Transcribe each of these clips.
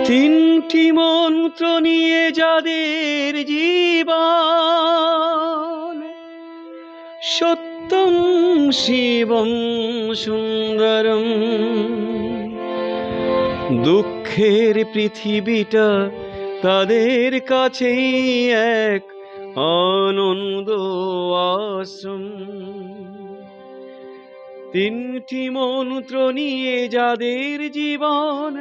তিনটি মন্ত্র নিয়ে যাদের জীবন, সত্যম শিবম সুন্দরম। দুঃখের পৃথিবীটা তাদের কাছেই এক আনন্দ আশ্রম। তিনটি মন্ত্র নিয়ে যাদের জীবন,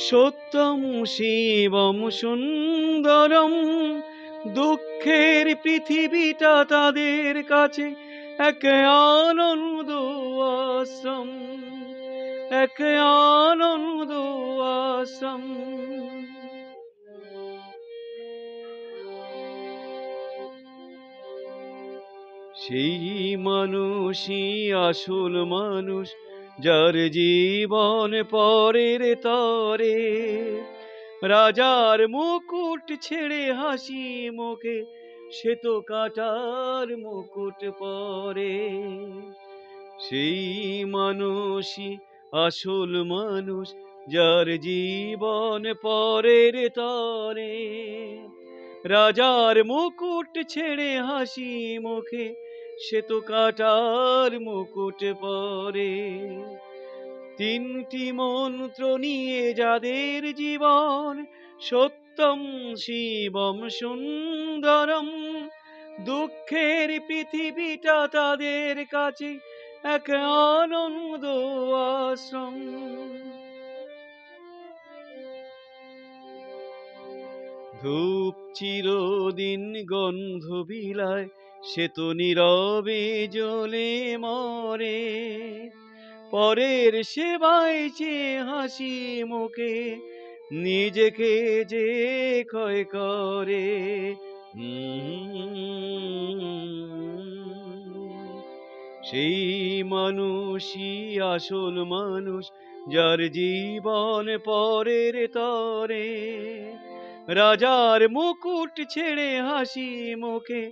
সত্যম শিবম সুন্দরম। দুঃখের পৃথিবীটা তাদের কাছে এক আনন্দ আশ্রম, এক আনন্দ আশ্রম। সেই মানুষই আসল মানুষ, যার জীবন পরের তরে। রাজার মুকুট ছেড়ে হাসি মুখে সে তো কাঁটার মুকুট পরে। সেই মানুষই আসল মানুষ, যার জীবন পরের তরে। রাজার মুকুট ছেড়ে হাসি মুখে সে তো কাঁটার মুকুট পরে। তিনটি মন্ত্র নিয়ে যাদের জীবন, সত্যম শিবম সুন্দরম। দুঃখের পৃথিবীটা তাদের কাছে এক আনন্দ আশ্রম। ধূপ চিরদিন গন্ধ বিলায়, সে তো নীরবে জ্বলে মরে। পরের সেবায় যে হাসি মুখে নিজেকে যে ক্ষয় করে। সেই মানুষই আসল মানুষ, যার জীবন পরের তরে। রাজার মুকুট ছেড়ে হাসি মুখে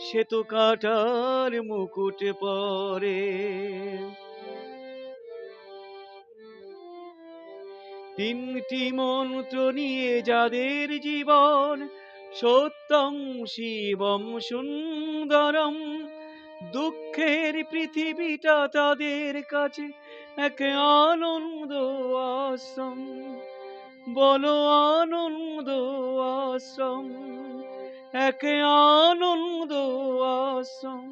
সে তো কাঁটার মুকুট পরে। তিনটি মন্ত্র নিয়ে যাদের জীবন, সত্যম শিবম সুন্দরম। দুঃখের পৃথিবীটা তাদের কাছে এক আনন্দ আশ্রম। বলো আনন্দ আশ্রম, এক আনন্দ আশ্রম।